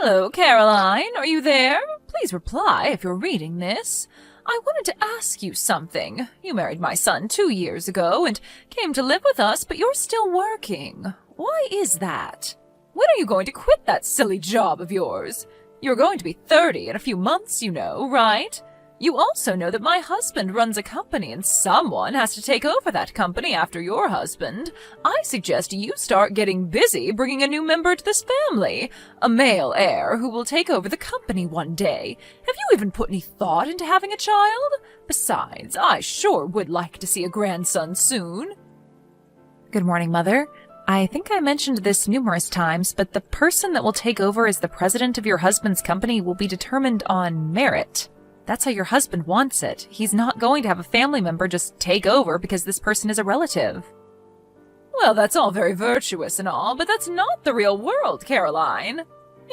Hello, Caroline. Are you there? Please reply if you're reading this. I wanted to ask you something. You married my son 2 years ago and came to live with us, but you're still working. Why is that? When are you going to quit that silly job of yours? You're going to be 30 in a few months, you know, right? You also know that my husband runs a company and someone has to take over that company after your husband. I suggest you start getting busy bringing a new member to this family, a male heir who will take over the company one day. Have you even put any thought into having a child? Besides, I sure would like to see a grandson soon. Good morning, Mother. I think I mentioned this numerous times, but the person that will take over as the president of your husband's company will be determined on merit. That's how your husband wants it. He's not going to have a family member just take over because this person is a relative. Well, that's all very virtuous and all, but that's not the real world, Caroline.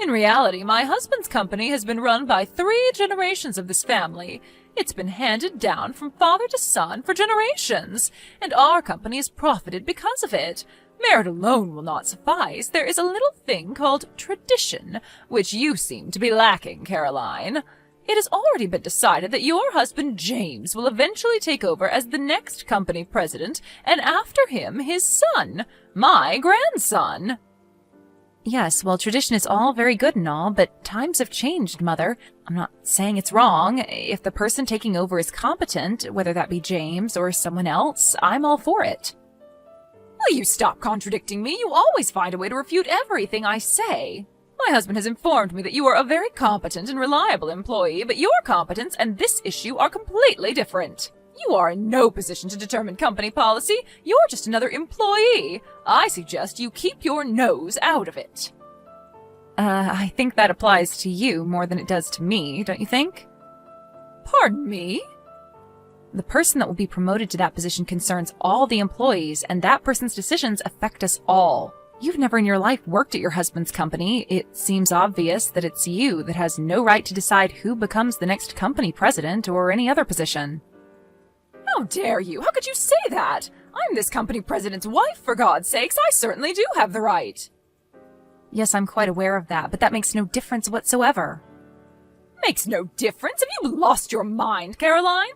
In reality, my husband's company has been run by 3 generations of this family. It's been handed down from father to son for generations, and our company has profited because of it. Merit alone will not suffice. There is a little thing called tradition, which you seem to be lacking, Caroline. It has already been decided that your husband James will eventually take over as the next company president, and after him his son, my grandson. Yes, well, tradition is all very good and all, but times have changed, Mother. I'm not saying it's wrong. If the person taking over is competent, whether that be James or someone else, I'm all for it. Will you stop contradicting me? You always find a way to refute everything I say. My husband has informed me that you are a very competent and reliable employee, but your competence and this issue are completely different. You are in no position to determine company policy. You're just another employee. I suggest you keep your nose out of it. I think that applies to you more than it does to me, don't you think? Pardon me? The person that will be promoted to that position concerns all the employees, and that person's decisions affect us all. You've never in your life worked at your husband's company. It seems obvious that it's you that has no right to decide who becomes the next company president or any other position. How dare you? How could you say that? I'm this company president's wife, for God's sakes. I certainly do have the right. Yes, I'm quite aware of that, but that makes no difference whatsoever. Makes no difference? Have you lost your mind, Caroline?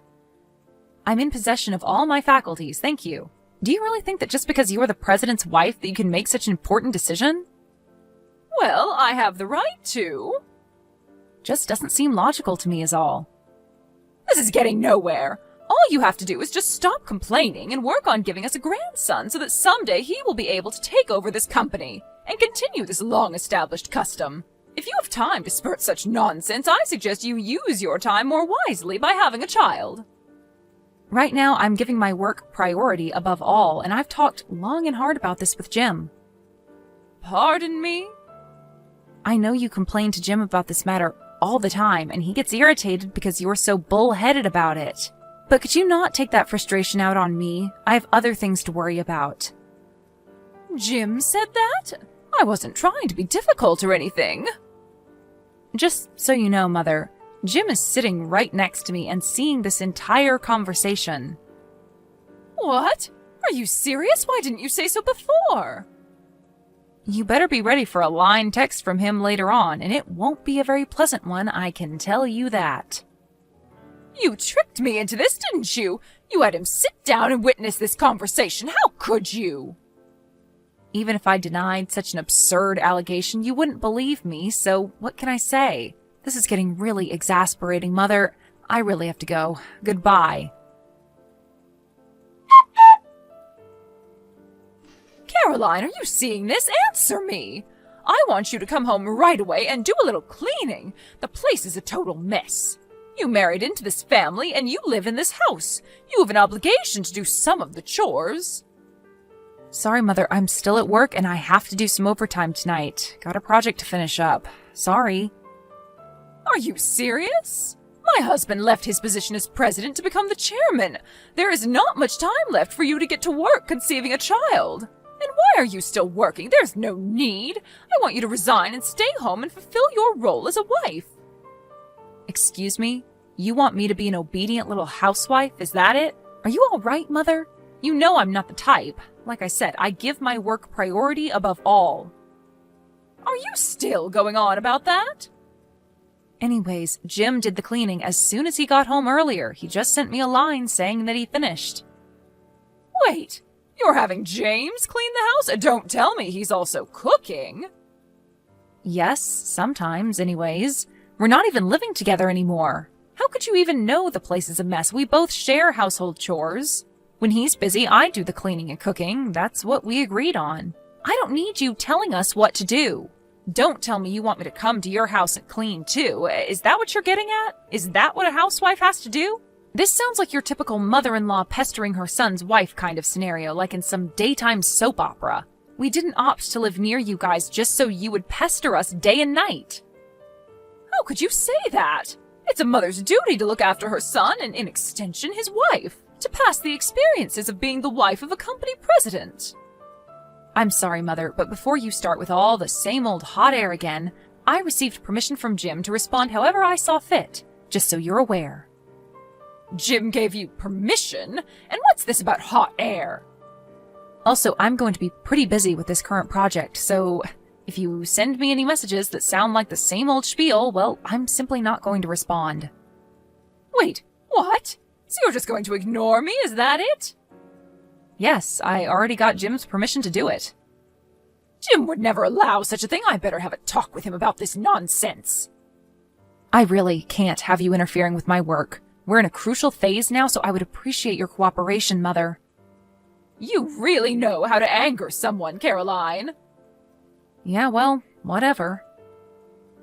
I'm in possession of all my faculties, thank you. Do you really think that just because you are the president's wife that you can make such an important decision? Well, I have the right to. Just doesn't seem logical to me is all. This is getting nowhere. All you have to do is just stop complaining and work on giving us a grandson so that someday he will be able to take over this company and continue this long-established custom. If you have time to spurt such nonsense, I suggest you use your time more wisely by having a child. Right now, I'm giving my work priority above all, and I've talked long and hard about this with Jim. Pardon me? I know you complain to Jim about this matter all the time, and he gets irritated because you're so bullheaded about it. But could you not take that frustration out on me? I have other things to worry about. Jim said that? I wasn't trying to be difficult or anything. Just so you know, Mother, Jim is sitting right next to me and seeing this entire conversation. What? Are you serious? Why didn't you say so before? You better be ready for a line text from him later on, and it won't be a very pleasant one, I can tell you that. You tricked me into this, didn't you? You had him sit down and witness this conversation. How could you? Even if I denied such an absurd allegation, you wouldn't believe me, so what can I say? This is getting really exasperating, Mother. I really have to go. Goodbye. Caroline, are you seeing this? Answer me. I want you to come home right away and do a little cleaning. The place is a total mess. You married into this family and you live in this house. You have an obligation to do some of the chores. Sorry, Mother. I'm still at work and I have to do some overtime tonight. Got a project to finish up. Sorry. Are you serious? My husband left his position as president to become the chairman. There is not much time left for you to get to work conceiving a child. And why are you still working? There's no need. I want you to resign and stay home and fulfill your role as a wife. Excuse me? You want me to be an obedient little housewife? Is that it? Are you all right, Mother? You know I'm not the type. Like I said, I give my work priority above all. Are you still going on about that? Anyways, Jim did the cleaning as soon as he got home earlier. He just sent me a line saying that he finished. Wait, you're having James clean the house? And don't tell me he's also cooking. Yes, sometimes, anyways. We're not even living together anymore. How could you even know the place is a mess? We both share household chores. When he's busy, I do the cleaning and cooking. That's what we agreed on. I don't need you telling us what to do. Don't tell me you want me to come to your house and clean too. Is that what you're getting at? Is that what a housewife has to do? This sounds like your typical mother-in-law pestering her son's wife kind of scenario, like in some daytime soap opera. We didn't opt to live near you guys just so you would pester us day and night. How could you say that? It's a mother's duty to look after her son and, in extension, his wife, to pass the experiences of being the wife of a company president. I'm sorry, Mother, but before you start with all the same old hot air again, I received permission from Jim to respond however I saw fit, just so you're aware. Jim gave you permission? And what's this about hot air? Also, I'm going to be pretty busy with this current project, so if you send me any messages that sound like the same old spiel, well, I'm simply not going to respond. Wait, what? So you're just going to ignore me, is that it? Yes, I already got Jim's permission to do it. Jim would never allow such a thing. I better have a talk with him about this nonsense. I really can't have you interfering with my work. We're in a crucial phase now, so I would appreciate your cooperation, Mother. You really know how to anger someone, Caroline. Yeah, well, whatever.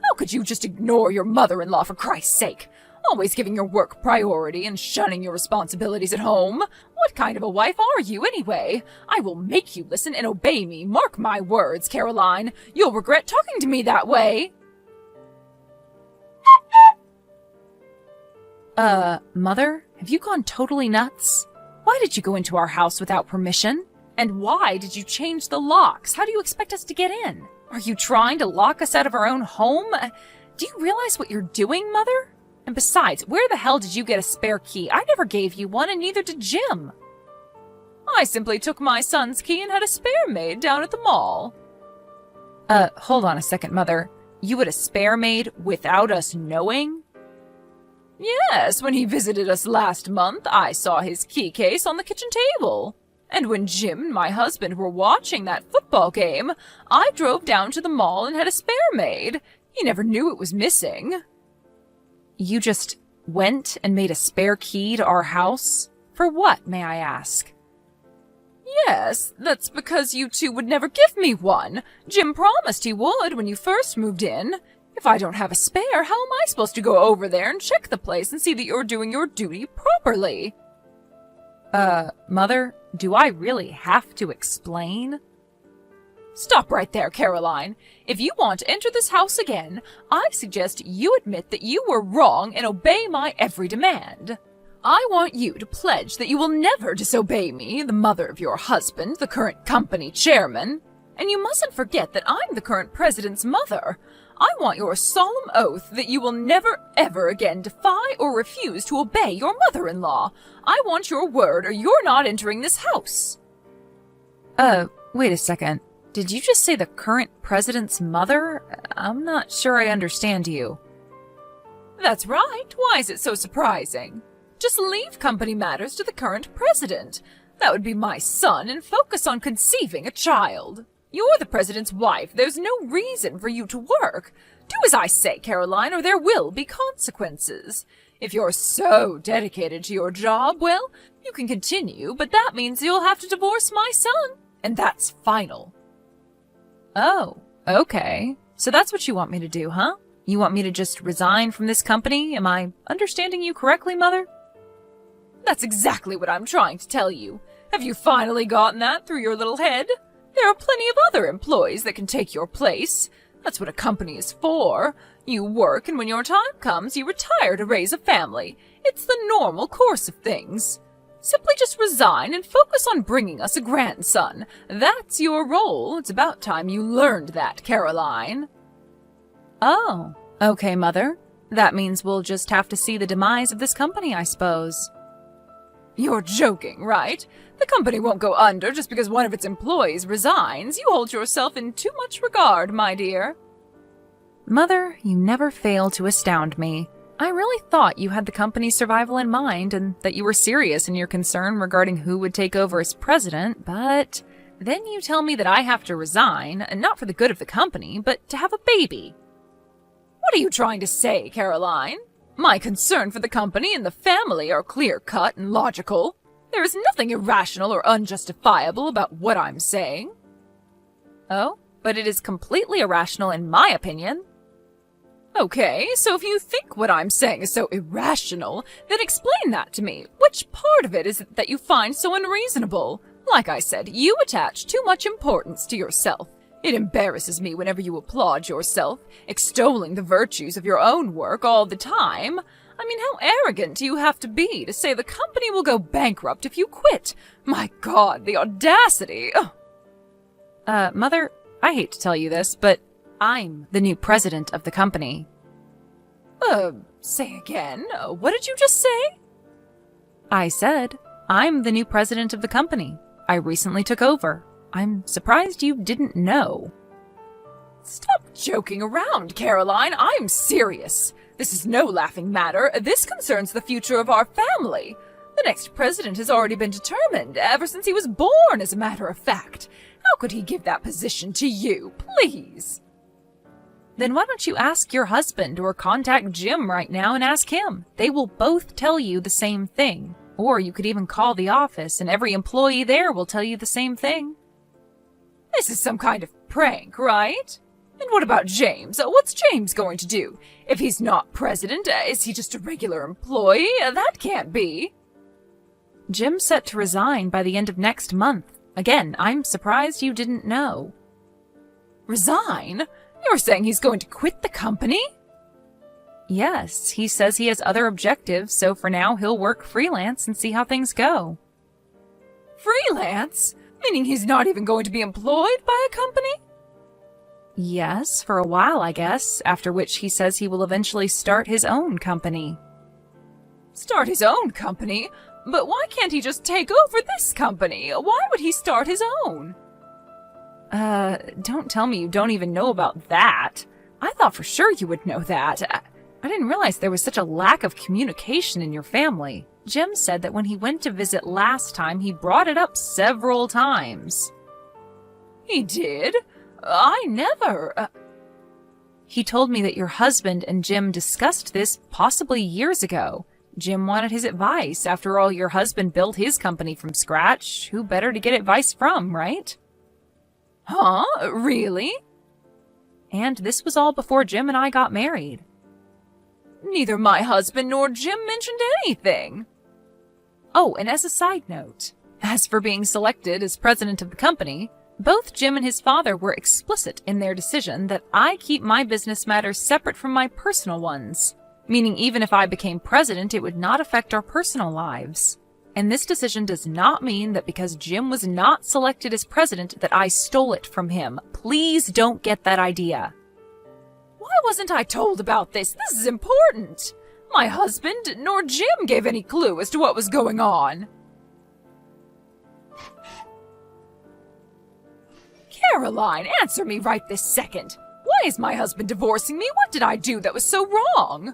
How could you just ignore your mother-in-law, for Christ's sake? Always giving your work priority and shunning your responsibilities at home. What kind of a wife are you, anyway? I will make you listen and obey me. Mark my words, Caroline. You'll regret talking to me that way. Mother? Have you gone totally nuts? Why did you go into our house without permission? And why did you change the locks? How do you expect us to get in? Are you trying to lock us out of our own home? Do you realize what you're doing, Mother? And besides, where the hell did you get a spare key? I never gave you one, and neither did Jim. I simply took my son's key and had a spare made down at the mall. Hold on a second, Mother. You had a spare made without us knowing? Yes, when he visited us last month, I saw his key case on the kitchen table. And when Jim and my husband were watching that football game, I drove down to the mall and had a spare made. He never knew it was missing. You just went and made a spare key to our house? For what, may I ask? Yes, that's because you two would never give me one. Jim promised he would when you first moved in. If I don't have a spare, how am I supposed to go over there and check the place and see that you're doing your duty properly? Mother, do I really have to explain? Stop right there, Caroline. If you want to enter this house again, I suggest you admit that you were wrong and obey my every demand. I want you to pledge that you will never disobey me, the mother of your husband, the current company chairman. And you mustn't forget that I'm the current president's mother. I want your solemn oath that you will never, ever again defy or refuse to obey your mother-in-law. I want your word or you're not entering this house. Wait a second. Did you just say the current president's mother? I'm not sure I understand you. That's right. Why is it so surprising? Just leave company matters to the current president. That would be my son, and focus on conceiving a child. You're the president's wife. There's no reason for you to work. Do as I say, Caroline, or there will be consequences. If you're so dedicated to your job, well, you can continue, but that means you'll have to divorce my son. And that's final. Oh, okay. So that's what you want me to do, huh? You want me to just resign from this company? Am I understanding you correctly, Mother? That's exactly what I'm trying to tell you. Have you finally gotten that through your little head? There are plenty of other employees that can take your place. That's what a company is for. You work, and when your time comes, you retire to raise a family. It's the normal course of things. Simply just resign and focus on bringing us a grandson. That's your role. It's about time you learned that, Caroline. Oh, okay, Mother. That means we'll just have to see the demise of this company, I suppose. You're joking, right? The company won't go under just because one of its employees resigns. You hold yourself in too much regard, my dear. Mother, you never fail to astound me. I really thought you had the company's survival in mind and that you were serious in your concern regarding who would take over as president, but then you tell me that I have to resign, and not for the good of the company, but to have a baby. What are you trying to say, Caroline? My concern for the company and the family are clear-cut and logical. There is nothing irrational or unjustifiable about what I'm saying. Oh, but it is completely irrational in my opinion. Okay, so if you think what I'm saying is so irrational, then explain that to me. Which part of it is it that you find so unreasonable? Like I said, you attach too much importance to yourself. It embarrasses me whenever you applaud yourself, extolling the virtues of your own work all the time. I mean, how arrogant do you have to be to say the company will go bankrupt if you quit? My God, the audacity! Ugh. Mother, I hate to tell you this, but I'm the new president of the company. Say again? What did you just say? I said, I'm the new president of the company. I recently took over. I'm surprised you didn't know. Stop joking around, Caroline. I'm serious. This is no laughing matter. This concerns the future of our family. The next president has already been determined, ever since he was born, as a matter of fact. How could he give that position to you, please? Then why don't you ask your husband or contact Jim right now and ask him? They will both tell you the same thing. Or you could even call the office and every employee there will tell you the same thing. This is some kind of prank, right? And what about James? What's James going to do? If he's not president, is he just a regular employee? That can't be. Jim's set to resign by the end of next month. Again, I'm surprised you didn't know. Resign? You're saying he's going to quit the company? Yes, he says he has other objectives, so for now he'll work freelance and see how things go. Freelance? Meaning he's not even going to be employed by a company? Yes, for a while, I guess, after which he says he will eventually start his own company. Start his own company? But why can't he just take over this company? Why would he start his own? Don't tell me you don't even know about that. I thought for sure you would know that. I didn't realize there was such a lack of communication in your family. Jim said that when he went to visit last time, he brought it up several times. He did? I never... He told me that your husband and Jim discussed this possibly years ago. Jim wanted his advice. After all, your husband built his company from scratch. Who better to get advice from, right? Huh? Really? And this was all before Jim and I got married. Neither my husband nor Jim mentioned anything. Oh, and as a side note, as for being selected as president of the company, both Jim and his father were explicit in their decision that I keep my business matters separate from my personal ones, meaning even if I became president, it would not affect our personal lives. And this decision does not mean that because Jim was not selected as president that I stole it from him. Please don't get that idea. Why wasn't I told about this? This is important. My husband nor Jim gave any clue as to what was going on. Caroline, answer me right this second. Why is my husband divorcing me? What did I do that was so wrong?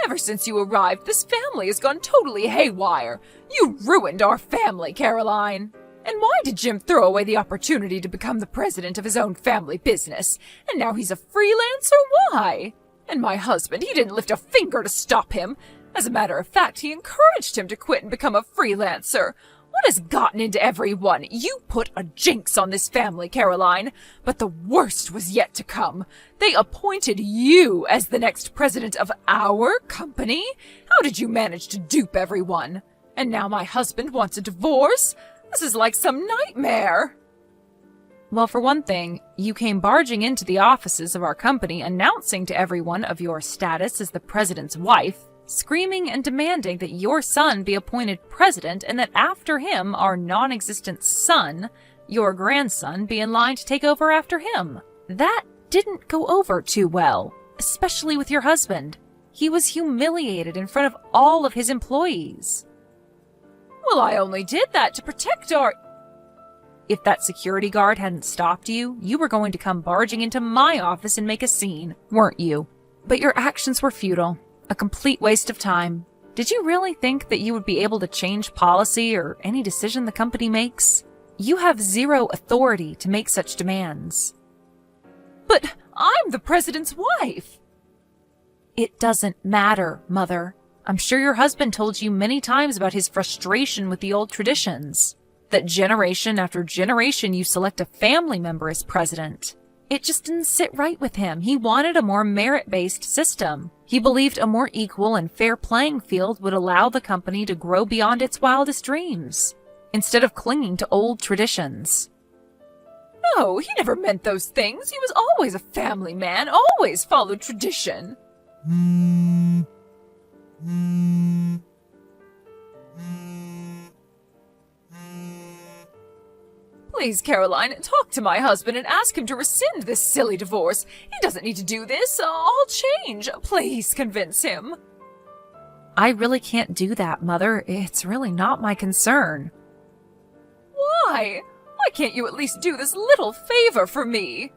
Ever since you arrived, this family has gone totally haywire. You ruined our family, Caroline. And why did Jim throw away the opportunity to become the president of his own family business? And now he's a freelancer? Why? And my husband, he didn't lift a finger to stop him. As a matter of fact, he encouraged him to quit and become a freelancer. What has gotten into everyone? You put a jinx on this family, Caroline. But the worst was yet to come. They appointed you as the next president of our company? How did you manage to dupe everyone? And now my husband wants a divorce? This is like some nightmare. Well, for one thing, you came barging into the offices of our company announcing to everyone of your status as the president's wife, screaming and demanding that your son be appointed president and that after him, our non-existent son, your grandson, be in line to take over after him. That didn't go over too well, especially with your husband. He was humiliated in front of all of his employees. Well, I only did that to protect our... If that security guard hadn't stopped you, you were going to come barging into my office and make a scene, weren't you? But your actions were futile, a complete waste of time. Did you really think that you would be able to change policy or any decision the company makes? You have zero authority to make such demands. But I'm the president's wife. It doesn't matter, Mother. I'm sure your husband told you many times about his frustration with the old traditions. That generation after generation you select a family member as president. It just didn't sit right with him. He wanted a more merit-based system. He believed a more equal and fair playing field would allow the company to grow beyond its wildest dreams, instead of clinging to old traditions. No, he never meant those things. He was always a family man, always followed tradition. Please, Caroline, talk to my husband and ask him to rescind this silly divorce. He doesn't need to do this. I'll change. Please convince him. I really can't do that, Mother. It's really not my concern. Why? Why can't you at least do this little favor for me?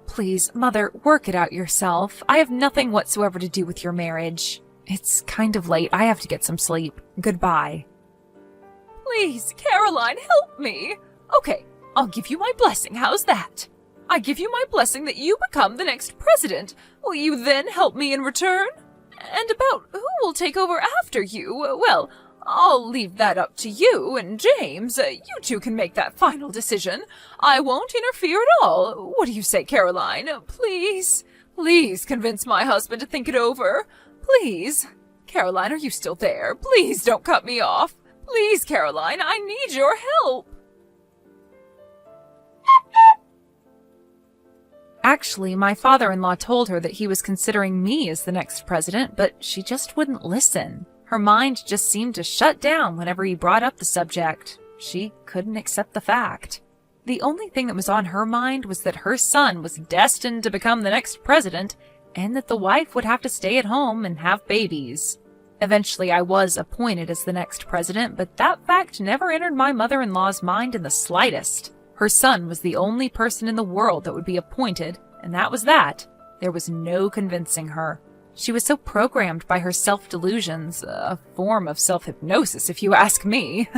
Please, Mother, work it out yourself. I have nothing whatsoever to do with your marriage. It's kind of late. I have to get some sleep. Goodbye. Please, Caroline, help me. Okay, I'll give you my blessing. How's that? I give you my blessing that you become the next president. Will you then help me in return? And about who will take over after you, well, I'll leave that up to you and James. You two can make that final decision. I won't interfere at all. What do you say, Caroline? Please, please convince my husband to think it over. Please. Caroline, are you still there? Please don't cut me off. Please, Caroline, I need your help. Actually, my father-in-law told her that he was considering me as the next president, but she just wouldn't listen. Her mind just seemed to shut down whenever he brought up the subject. She couldn't accept the fact. The only thing that was on her mind was that her son was destined to become the next president, and that the wife would have to stay at home and have babies. Eventually, I was appointed as the next president, but that fact never entered my mother-in-law's mind in the slightest. Her son was the only person in the world that would be appointed, and that was that. There was no convincing her. She was so programmed by her self-delusions, a form of self-hypnosis if you ask me.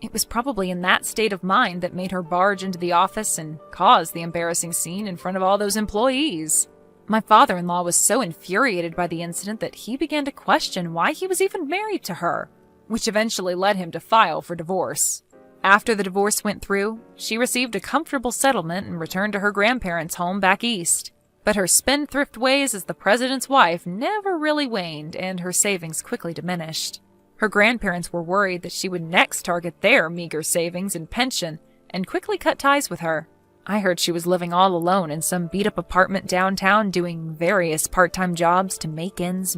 It was probably in that state of mind that made her barge into the office and cause the embarrassing scene in front of all those employees. My father-in-law was so infuriated by the incident that he began to question why he was even married to her, which eventually led him to file for divorce. After the divorce went through, she received a comfortable settlement and returned to her grandparents' home back east. But her spendthrift ways as the president's wife never really waned, and her savings quickly diminished. Her grandparents were worried that she would next target their meager savings and pension, and quickly cut ties with her. I heard she was living all alone in some beat-up apartment downtown doing various part-time jobs to make ends meet.